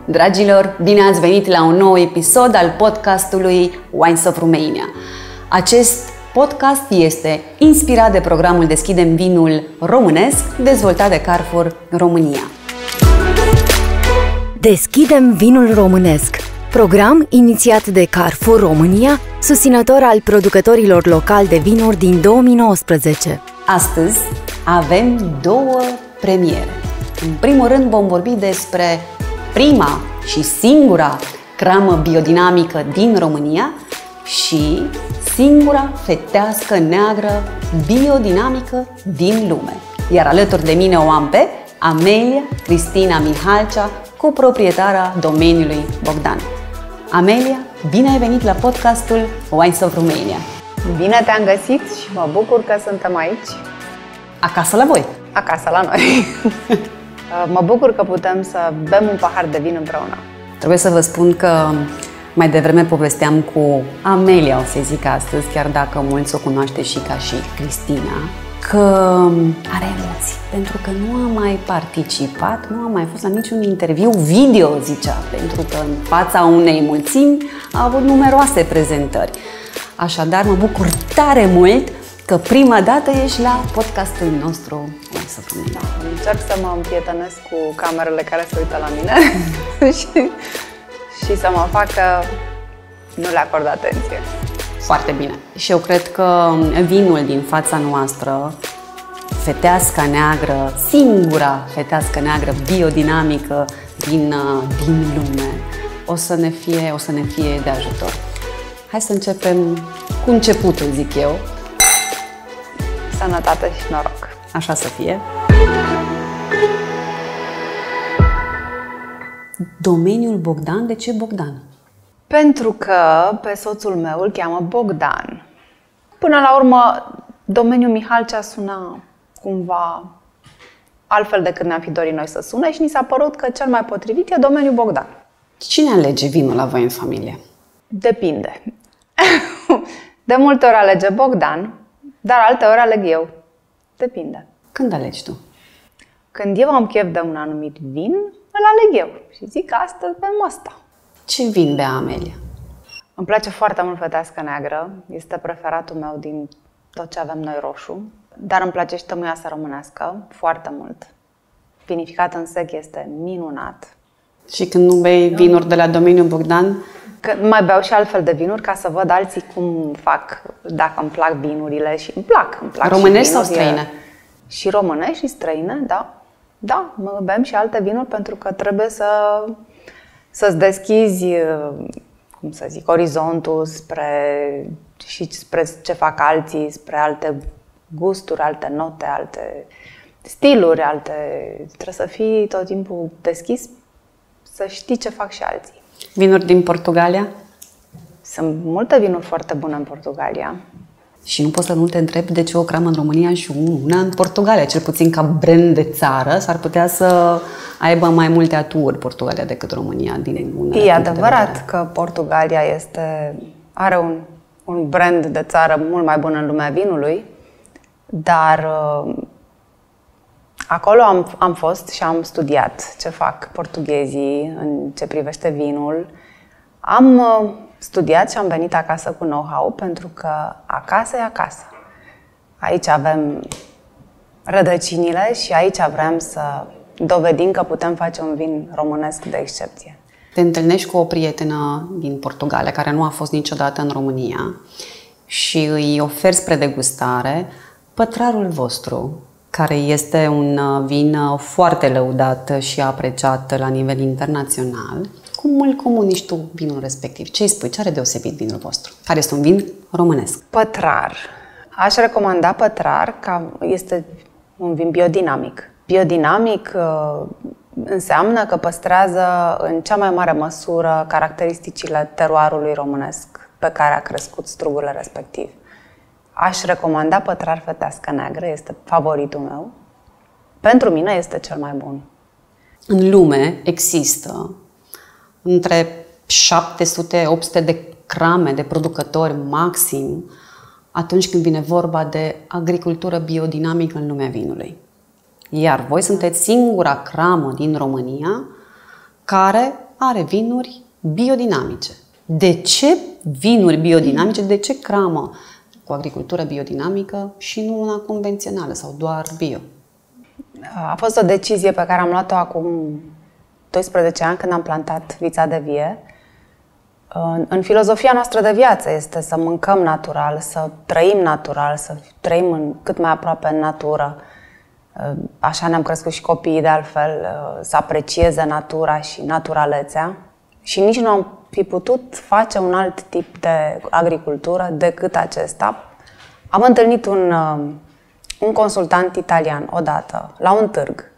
Dragilor, bine ați venit la un nou episod al podcastului Wines of Romania. Acest podcast este inspirat de programul Deschidem Vinul Românesc, dezvoltat de Carrefour România. Deschidem Vinul Românesc, program inițiat de Carrefour România, susținător al producătorilor locali de vinuri din 2019. Astăzi avem două premiere. În primul rând vom vorbi despre prima și singura cramă biodinamică din România și singura fetească neagră biodinamică din lume. Iar alături de mine o am pe Amelia Cristina Mihalcea, coproprietara domeniului Bogdan. Amelia, bine ai venit la podcastul Wines of Romania. Bine te-am găsit și mă bucur că suntem aici. Acasă la voi. Acasă la noi. Mă bucur că putem să bem un pahar de vin împreună. Trebuie să vă spun că mai devreme povesteam cu Amelia, o să zic astăzi, chiar dacă mulți o cunoaște și ca și Cristina, că are emoții, pentru că nu a mai participat, nu a mai fost la niciun interviu video, zicea, pentru că în fața unei mulțimi a avut numeroase prezentări. Așadar, mă bucur tare mult că prima dată ești la podcastul nostru. Încerc să mă împrietenesc cu camerele care se uită la mine și să mă fac că nu le acord atenție. Foarte bine. Și eu cred că vinul din fața noastră, feteasca neagră, singura fetească neagră biodinamică din lume, o să ne fie de ajutor. Hai să începem cu începutul, zic eu. Sănătate și noroc. Așa să fie. Domeniul Bogdan, de ce Bogdan? Pentru că pe soțul meu îl cheamă Bogdan. Până la urmă, domeniul Mihalcea suna cumva altfel decât ne-am fi dorit noi să sune și ni s-a părut că cel mai potrivit e domeniul Bogdan. Cine alege vinul la voi în familie? Depinde. De multe ori alege Bogdan, dar alte ori aleg eu. Depinde. Când alegi tu? Când eu am chef de un anumit vin, îl aleg eu și zic că astăzi bem ăsta. Ce vin bea Amelia? Îmi place foarte mult fetească neagră, este preferatul meu din tot ce avem noi roșu, dar îmi place și tămâioasă românească, foarte mult. Vinificat în sec este minunat. Și când nu bei vinuri de la domeniul Bogdan? Că mai beau și altfel de vinuri ca să văd alții cum fac, dacă îmi plac vinurile și îmi plac românești sau străine? Și românești și străine, da. Da, mă bem și alte vinuri pentru că trebuie să-ți deschizi, cum să zic, orizontul spre ce fac alții, spre alte gusturi, alte note, alte stiluri, trebuie să fii tot timpul deschis, să știi ce fac și alții. Vinuri din Portugalia? Sunt multe vinuri foarte bune în Portugalia. Și nu pot să nu te întreb de ce o cramă în România și una în Portugalia. Cel puțin ca brand de țară s-ar putea să aibă mai multe aturi Portugalia decât România. E adevărat că Portugalia are un brand de țară mult mai bun în lumea vinului, dar acolo am fost și am studiat ce fac portughezii în ce privește vinul. Am studiat și am venit acasă cu know-how, pentru că acasă e acasă. Aici avem rădăcinile și aici vrem să dovedim că putem face un vin românesc de excepție. Te întâlnești cu o prietenă din Portugalia care nu a fost niciodată în România și îi oferi spre degustare pătrarul vostru, care este un vin foarte lăudat și apreciat la nivel internațional. Cum îl comunici tu vinul respectiv? Ce îi spui? Ce are deosebit vinul vostru? Care este un vin românesc? Pătrar. Aș recomanda pătrar, că este un vin biodinamic. Biodinamic înseamnă că păstrează în cea mai mare măsură caracteristicile teroarului românesc pe care a crescut strugurile respectiv. Aș recomanda pătrar fetească neagră, este favoritul meu. Pentru mine este cel mai bun. În lume există între 700-800 de crame de producători maxim atunci când vine vorba de agricultură biodinamică în lumea vinului. Iar voi sunteți singura cramă din România care are vinuri biodinamice. De ce vinuri biodinamice? De ce cramă cu agricultură biodinamică și nu una convențională sau doar bio? A fost o decizie pe care am luat-o acum 12 ani când am plantat vița de vie. În filozofia noastră de viață este să mâncăm natural, să trăim natural, să trăim cât mai aproape în natură. Așa ne-am crescut și copiii de altfel, să aprecieze natura și naturalețea. Și nici nu am fi putut face un alt tip de agricultură decât acesta. Am întâlnit un consultant italian odată, la un târg,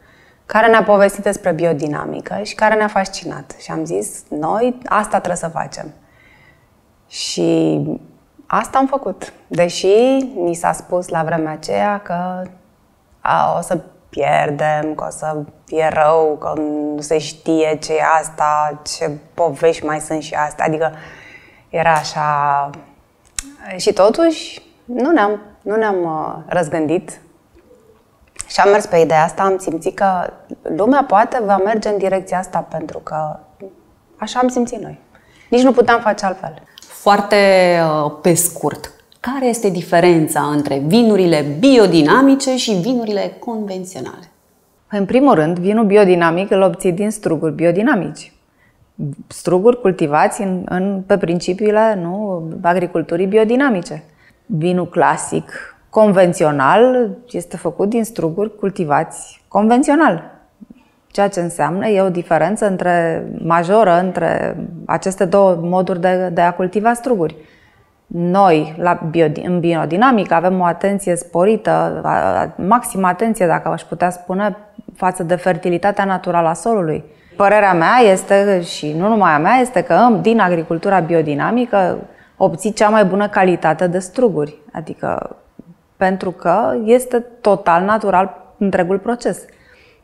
care ne-a povestit despre biodinamică și care ne-a fascinat. Și am zis, noi asta trebuie să facem. Și asta am făcut. Deși ni s-a spus la vremea aceea că o să pierdem, că o să fie rău, că nu se știe ce e asta, ce povești mai sunt și astea. Adică era așa. Și totuși nu ne-am răzgândit și am mers pe ideea asta. Am simțit că lumea poate va merge în direcția asta pentru că așa am simțit noi. Nici nu puteam face altfel. Foarte pe scurt, care este diferența între vinurile biodinamice și vinurile convenționale? În primul rând, vinul biodinamic îl obții din struguri biodinamici. Struguri cultivați pe principiile agriculturii biodinamice. Vinul clasic, convențional, este făcut din struguri cultivați convențional. Ceea ce înseamnă e o diferență majoră între aceste două moduri de a cultiva struguri. Noi, în biodinamică, avem o atenție sporită, maximă atenție, dacă aș putea spune, față de fertilitatea naturală a solului. Părerea mea este, și nu numai a mea, este că din agricultura biodinamică obții cea mai bună calitate de struguri. Adică pentru că este total natural întregul proces.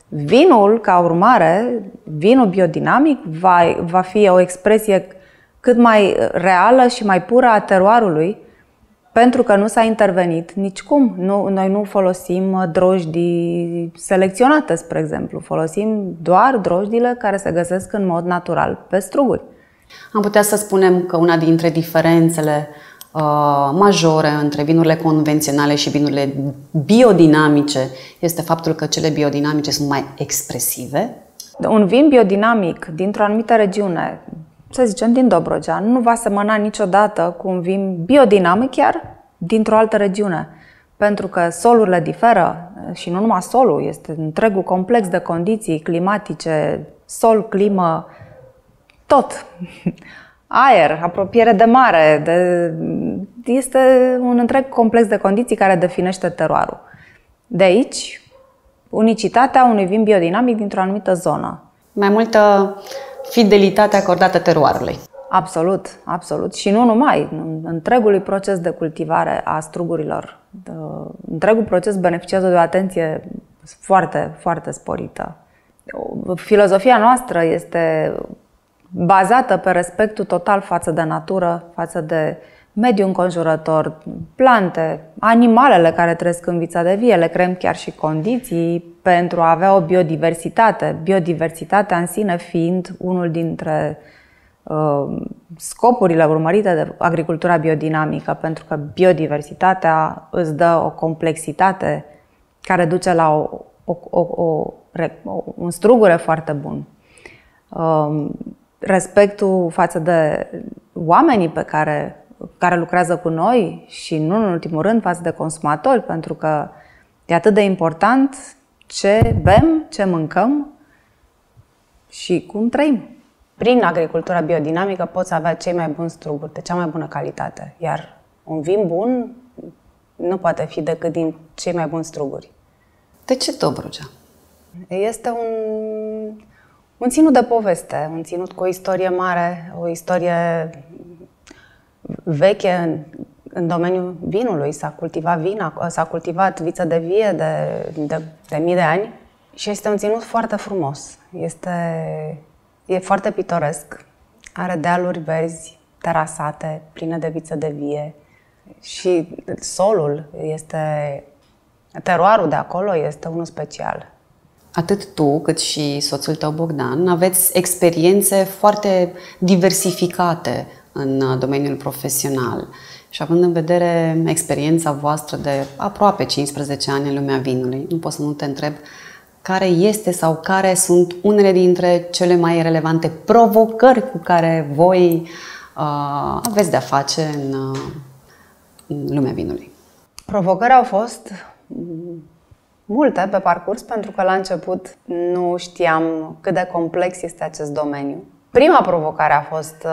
Vinul, ca urmare, vinul biodinamic va fi o expresie cât mai reală și mai pură a teroarului, pentru că nu s-a intervenit nicicum. Noi nu folosim drojdii selecționate, spre exemplu. Folosim doar drojdile care se găsesc în mod natural pe struguri. Am putea să spunem că una dintre diferențele majore între vinurile convenționale și vinurile biodinamice este faptul că cele biodinamice sunt mai expresive. Un vin biodinamic dintr-o anumită regiune, să zicem din Dobrogea, nu va semăna niciodată cu un vin biodinamic chiar dintr-o altă regiune. Pentru că solurile diferă și nu numai solul, este întregul complex de condiții climatice, sol, climă, tot. Aer, apropiere de mare, este un întreg complex de condiții care definește teroarul. De aici, unicitatea unui vin biodinamic dintr-o anumită zonă. Mai multă fidelitate acordată teroarului. Absolut, absolut. Și nu numai. Întregului proces de cultivare a strugurilor. Întregul proces beneficiază de o atenție foarte, foarte sporită. Filozofia noastră este bazată pe respectul total față de natură, față de mediul înconjurător, plante, animalele care trăiesc în vița de vie. Le creăm chiar și condiții pentru a avea o biodiversitate. Biodiversitatea în sine fiind unul dintre scopurile urmărite de agricultura biodinamică, pentru că biodiversitatea îți dă o complexitate care duce la un strugure foarte bun. Respectul față de oamenii care lucrează cu noi și nu în ultimul rând față de consumatori, pentru că e atât de important ce bem, ce mâncăm și cum trăim. Prin agricultura biodinamică poți avea cei mai buni struguri, de cea mai bună calitate, iar un vin bun nu poate fi decât din cei mai buni struguri. De ce Dobrogea? Este un ținut de poveste, un ținut cu o istorie mare, o istorie veche în domeniul vinului. S-a cultivat viță de vie de mii de ani și este un ținut foarte frumos. E foarte pitoresc, are dealuri verzi, terasate, pline de viță de vie și teroarul de acolo este unul special. Atât tu cât și soțul tău Bogdan aveți experiențe foarte diversificate în domeniul profesional. Și având în vedere experiența voastră de aproape 15 ani în lumea vinului, nu pot să nu te întreb care este sau care sunt unele dintre cele mai relevante provocări cu care voi aveți de-a face în lumea vinului. Provocări au fost multe pe parcurs, pentru că la început nu știam cât de complex este acest domeniu. Prima provocare a fost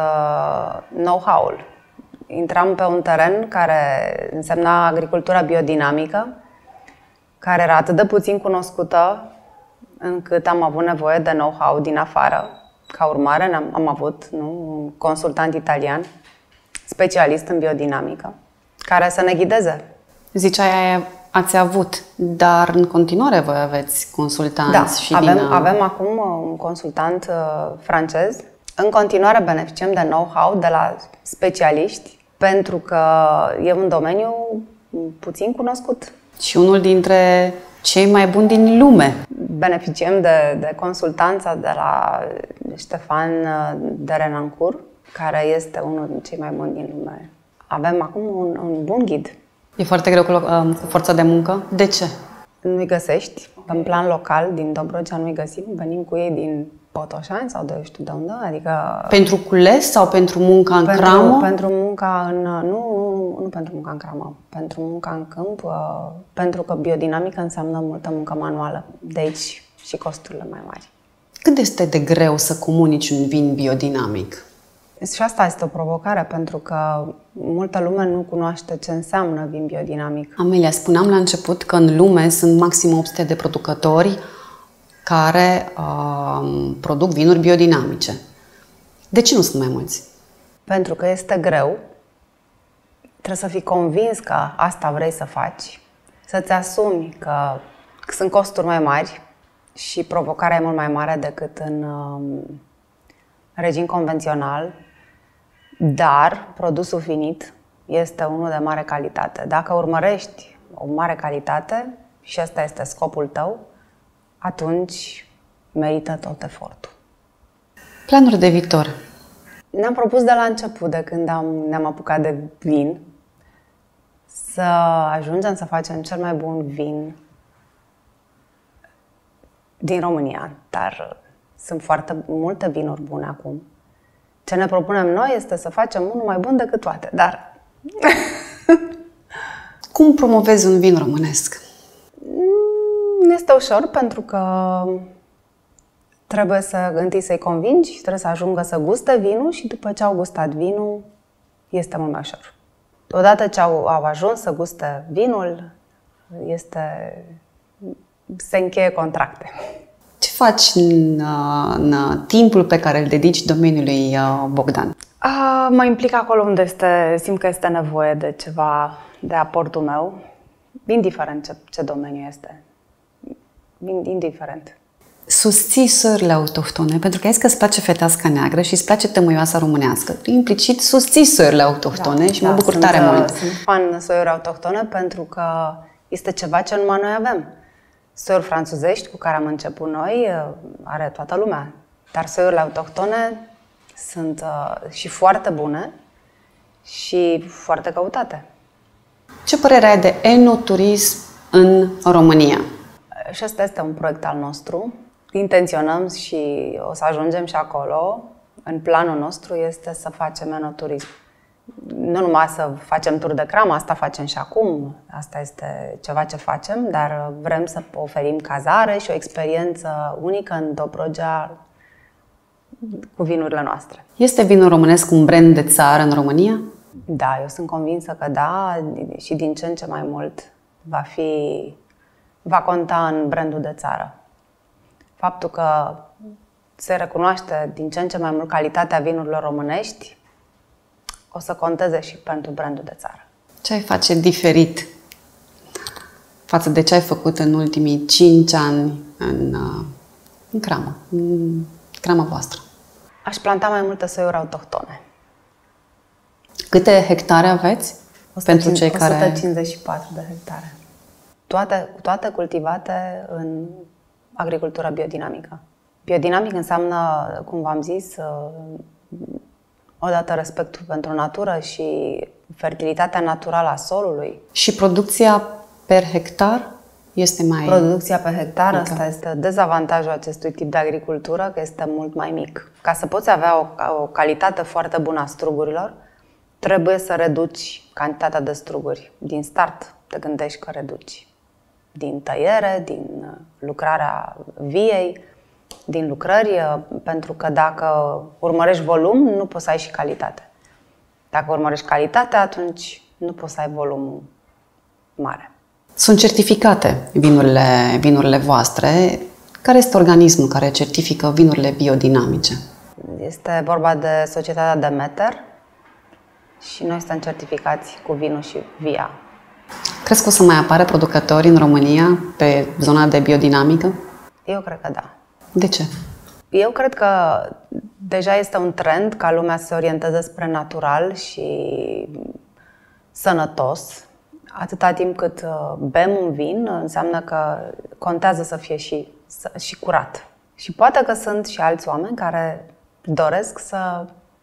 know-how-ul. Intram pe un teren care însemna agricultura biodinamică, care era atât de puțin cunoscută, încât am avut nevoie de know-how din afară. Ca urmare, am avut un consultant italian, specialist în biodinamică, care să ne ghideze. Ziceai, ați avut, dar în continuare voi aveți consultanți? Da, și avem acum un consultant francez. În continuare beneficiem de know-how de la specialiști, pentru că e un domeniu puțin cunoscut. Și unul dintre cei mai buni din lume. Beneficiem de consultanța de la Ștefan de Renancourt, care este unul din cei mai buni din lume. Avem acum un bun ghid. E foarte greu cu forța de muncă? De ce? Nu-i găsești. În plan local, din Dobrogea nu-i găsim. Venim cu ei din Botoșani sau de știu de unde. Adică pentru cules sau pentru munca în cramă? Pentru munca în... Nu pentru munca în cramă. Pentru munca în câmp. Pentru că biodinamică înseamnă multă muncă manuală. De aici și costurile mai mari. Cât este de greu să comunici un vin biodinamic? Și asta este o provocare, pentru că multă lume nu cunoaște ce înseamnă vin biodinamic. Amelia, spuneam la început că în lume sunt maxim 800 de producători care produc vinuri biodinamice. De ce nu sunt mai mulți? Pentru că este greu. Trebuie să fii convins că asta vrei să faci. Să-ți asumi că sunt costuri mai mari și provocarea e mult mai mare decât în regim convențional. Dar produsul finit este unul de mare calitate. Dacă urmărești o mare calitate și ăsta este scopul tău, atunci merită tot efortul. Planuri de viitor? Ne-am propus de la început, de când ne-am apucat de vin, să ajungem să facem cel mai bun vin din România. Dar sunt foarte multe vinuri bune acum. Ce ne propunem noi este să facem unul mai bun decât toate, dar... Cum promovezi un vin românesc? Este ușor, pentru că trebuie întâi să-i convingi, trebuie să ajungă să guste vinul și după ce au gustat vinul, este mult mai ușor. Odată ce au ajuns să guste vinul, se încheie contracte. Ce faci în timpul pe care îl dedici domeniului Bogdan? Mă implic acolo unde simt că este nevoie de ceva, de aportul meu, indiferent ce domeniu este. Indiferent. Susții sările autohtone, pentru că ai zis că îți place feteasca neagră și îți place tămâioasa românească. Implicit susții sările autohtone și mă bucur tare mult. Sunt fan soiuri autohtone pentru că este ceva ce numai noi avem. Soiuri franțuzești cu care am început noi, are toată lumea. Dar soiurile autohtone sunt și foarte bune și foarte căutate. Ce părere ai de enoturism în România? Și ăsta este un proiect al nostru. Intenționăm și o să ajungem și acolo. În planul nostru este să facem enoturism. Nu numai să facem tur de cramă, asta facem și acum. Asta este ceva ce facem, dar vrem să oferim cazare și o experiență unică în Dobrogea cu vinurile noastre. Este vinul românesc un brand de țară în România? Da, eu sunt convinsă că da, și din ce în ce mai mult va conta în brandul de țară. Faptul că se recunoaște din ce în ce mai mult calitatea vinurilor românești o să conteze și pentru brandul de țară. Ce ai face diferit față de ce ai făcut în ultimii 5 ani în crama voastră? Aș planta mai multe soiuri autohtone. Câte hectare aveți? Pentru cei 154 de hectare. Toate cultivate în agricultura biodinamică. Biodinamic înseamnă, cum v-am zis, odată respectul pentru natură și fertilitatea naturală a solului. Și producția per hectar este mai... Producția pe hectar, asta este dezavantajul acestui tip de agricultură, că este mult mai mic. Ca să poți avea o calitate foarte bună a strugurilor, trebuie să reduci cantitatea de struguri. Din start te gândești că reduci. Din tăiere, din lucrarea viei, din lucrări, pentru că dacă urmărești volum, nu poți să ai și calitate. Dacă urmărești calitatea, atunci nu poți să ai volumul mare. Sunt certificate vinurile voastre. Care este organismul care certifică vinurile biodinamice? Este vorba de societatea Demeter și noi suntem certificați cu vinul și via. Crezi că o să mai apară producători în România pe zona de biodinamică? Eu cred că da. De ce? Eu cred că deja este un trend ca lumea să se orienteze spre natural și sănătos. Atâta timp cât bem un vin, înseamnă că contează să fie și curat. Și poate că sunt și alți oameni care doresc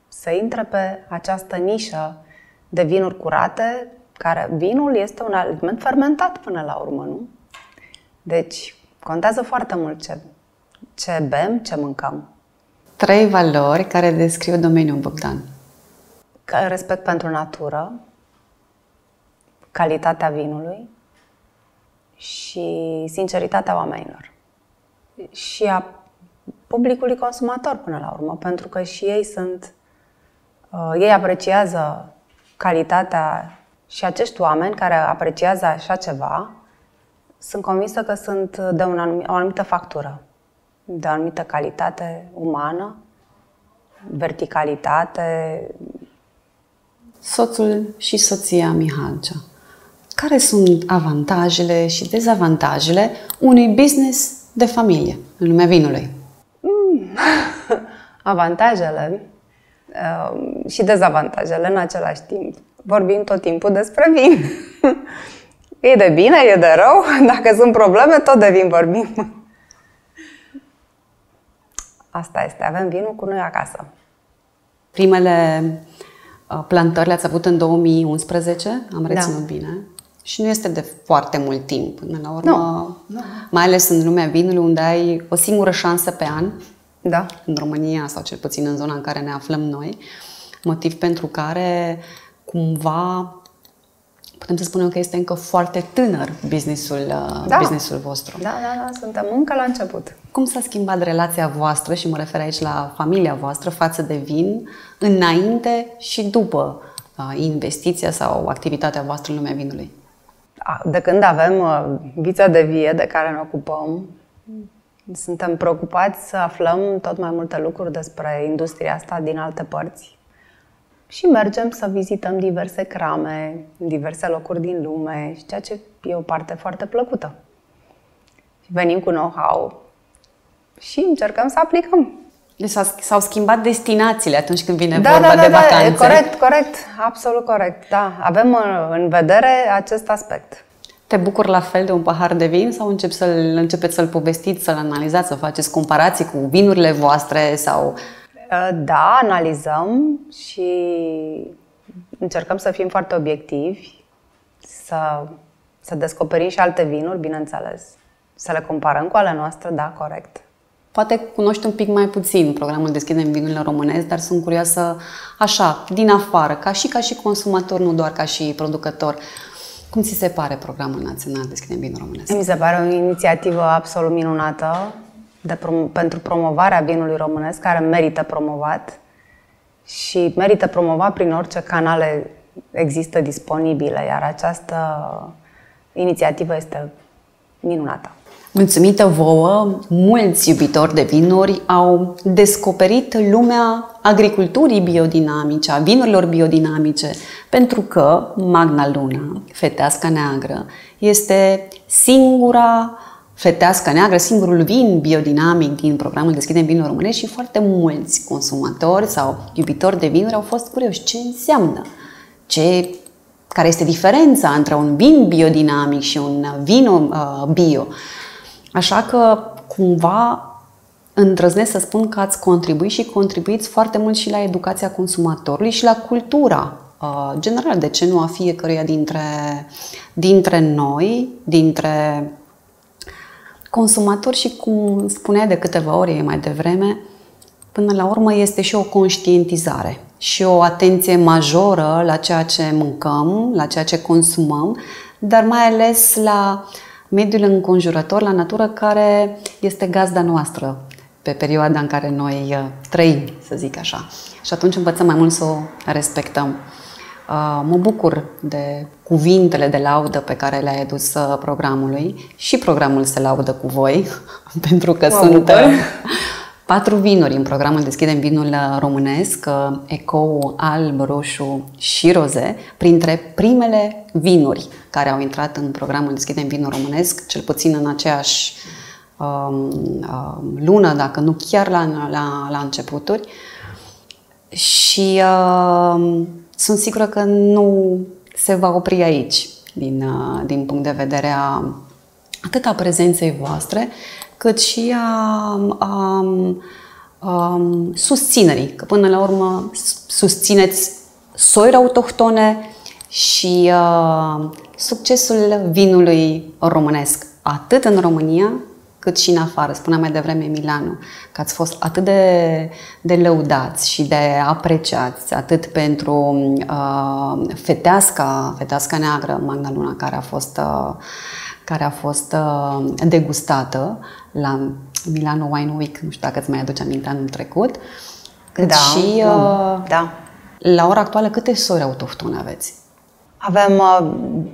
să intre pe această nișă de vinuri curate, care vinul este un aliment fermentat până la urmă, nu? Deci contează foarte mult ce bem, ce mâncăm. 3 valori care descriu domeniul, Bogdan. Respect pentru natură, calitatea vinului și sinceritatea oamenilor. Și a publicului consumator până la urmă, pentru că și ei apreciază calitatea și acești oameni care apreciază așa ceva, sunt convinsă că sunt de o anumită factură, de o anumită calitate umană, verticalitate. Soțul și soția Mihalcea. Care sunt avantajele și dezavantajele unui business de familie în lumea vinului? Avantajele și dezavantajele în același timp. Vorbim tot timpul despre vin. E de bine, e de rău. Dacă sunt probleme, tot de vin vorbim. Asta este. Avem vinul cu noi acasă. Primele plantări le-ați avut în 2011, am reținut bine. Și nu este de foarte mult timp. Până la urmă, mai ales în lumea vinului, unde ai o singură șansă pe an, în România, sau cel puțin în zona în care ne aflăm noi, motiv pentru care cumva putem să spunem că este încă foarte tânăr businessul vostru. Da, suntem încă la început. Cum s-a schimbat relația voastră, și mă refer aici la familia voastră, față de vin, înainte și după investiția sau activitatea voastră în lumea vinului? De când avem vița de vie de care ne ocupăm, suntem preocupați să aflăm tot mai multe lucruri despre industria asta din alte părți. Și mergem să vizităm diverse crame, diverse locuri din lume, ceea ce e o parte foarte plăcută. Venim cu know-how și încercăm să aplicăm. Deci s-au schimbat destinațiile atunci când vine vorba de vacanțe. Corect, absolut corect. Da, avem în vedere acest aspect. Te bucuri la fel de un pahar de vin sau începeți să-l povestiți, să-l analizați, să faceți comparații cu vinurile voastre sau... Da, analizăm și încercăm să fim foarte obiectivi, să descoperim și alte vinuri, bineînțeles, să le comparăm cu ale noastre, da, corect. Poate cunoști un pic mai puțin programul Deschidem Vinurile Românesc, dar sunt curioasă așa, din afară, ca și consumator, nu doar ca și producător. Cum ți se pare programul național Deschidem Vinul Românesc? Mi se pare o inițiativă absolut minunată pentru promovarea vinului românesc, care merită promovat și merită promovat prin orice canale există disponibile, iar această inițiativă este minunată. Mulțumită vouă, mulți iubitori de vinuri au descoperit lumea agriculturii biodinamice, a vinurilor biodinamice, pentru că Magna Luna, fetească neagră, este singura fetească neagră, singurul vin biodinamic din programul Deschidem Vinul Românesc și foarte mulți consumatori sau iubitori de vinuri au fost curioși ce înseamnă, care este diferența între un vin biodinamic și un vin bio. Așa că cumva îndrăznesc să spun că ați contribuit și contribuiți foarte mult și la educația consumatorului și la cultura general, de ce nu a fiecăruia dintre noi, dintre consumatori și, cum spunea de câteva ori mai devreme, până la urmă este și o conștientizare și o atenție majoră la ceea ce mâncăm, la ceea ce consumăm, dar mai ales la mediul înconjurător, la natură, care este gazda noastră pe perioada în care noi trăim, să zic așa. Și atunci învățăm mai mult să o respectăm. Mă bucur de cuvintele de laudă pe care le-ai adus programului și programul se laudă cu voi, pentru că sunt 4 vinuri în programul Deschidem Vinul Românesc, Ecou, alb, roșu și roze, printre primele vinuri care au intrat în programul Deschidem Vinul Românesc, cel puțin în aceeași lună, dacă nu chiar la începuturi. Și sunt sigură că nu se va opri aici, din punct de vedere atât a prezenței voastre, cât și a susținerii. Că până la urmă susțineți soiuri autohtone și succesul vinului românesc, atât în România, cât și în afară. Spunea mai devreme Milanu că ați fost atât de lăudați și de apreciați, atât pentru feteasca neagră, Magda Luna, care a fost degustată la Milano Wine Week, nu știu dacă îți mai aduce aminte, anul trecut, cât și la ora actuală câte soiuri autohtone aveți? Avem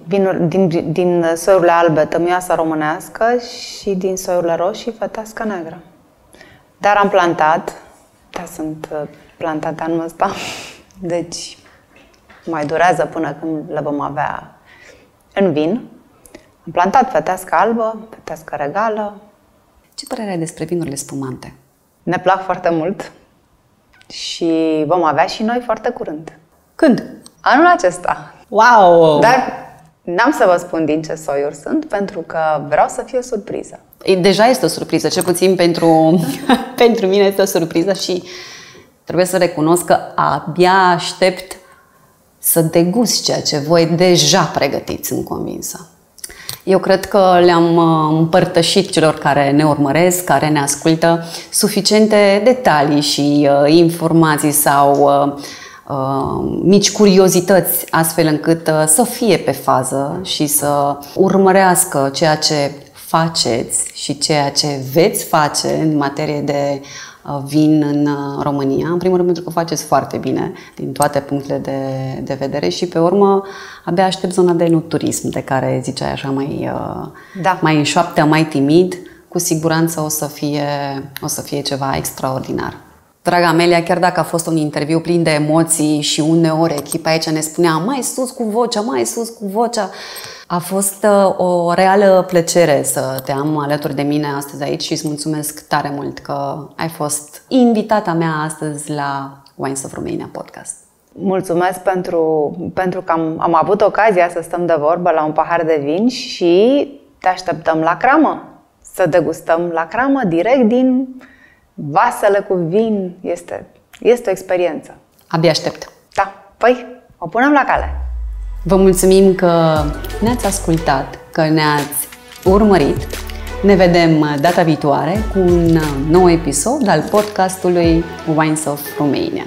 vinuri din soiurile albe, tămâioasa românească, și din soiurile roșii, feteasca neagră. Dar am plantat, sunt plantate anul ăsta, deci mai durează până când le vom avea în vin. Am plantat feteasca albă, feteasca regală. Ce părere ai despre vinurile spumante? Ne plac foarte mult și vom avea și noi foarte curând. Când? Anul acesta. Wow! Dar n-am să vă spun din ce soiuri sunt, pentru că vreau să fie o surpriză. Deja este o surpriză, cel puțin pentru mine este o surpriză și trebuie să recunosc că abia aștept să degust ceea ce voi deja pregătiți, sunt convinsă. Eu cred că le-am împărtășit celor care ne urmăresc, care ne ascultă, suficiente detalii și informații sau mici curiozități, astfel încât să fie pe fază și să urmărească ceea ce faceți și ceea ce veți face în materie de vin în România. În primul rând pentru că faceți foarte bine din toate punctele de vedere și pe urmă abia aștept zona de enoturism, de care ziceai așa mai în șoaptea, mai timid. Cu siguranță o să fie ceva extraordinar. Draga Amelia, chiar dacă a fost un interviu plin de emoții și uneori echipa aici ne spunea mai sus cu vocea, mai sus cu vocea, a fost o reală plăcere să te am alături de mine astăzi aici și îți mulțumesc tare mult că ai fost invitata mea astăzi la Wines of Romania podcast. Mulțumesc pentru că am avut ocazia să stăm de vorbă la un pahar de vin și te așteptăm la cramă, să degustăm la cramă direct din vasele cu vin. Este o experiență. Abia aștept. Da, păi o punem la cale. Vă mulțumim că ne-ați ascultat, că ne-ați urmărit. Ne vedem data viitoare cu un nou episod al podcastului Wines of Romania.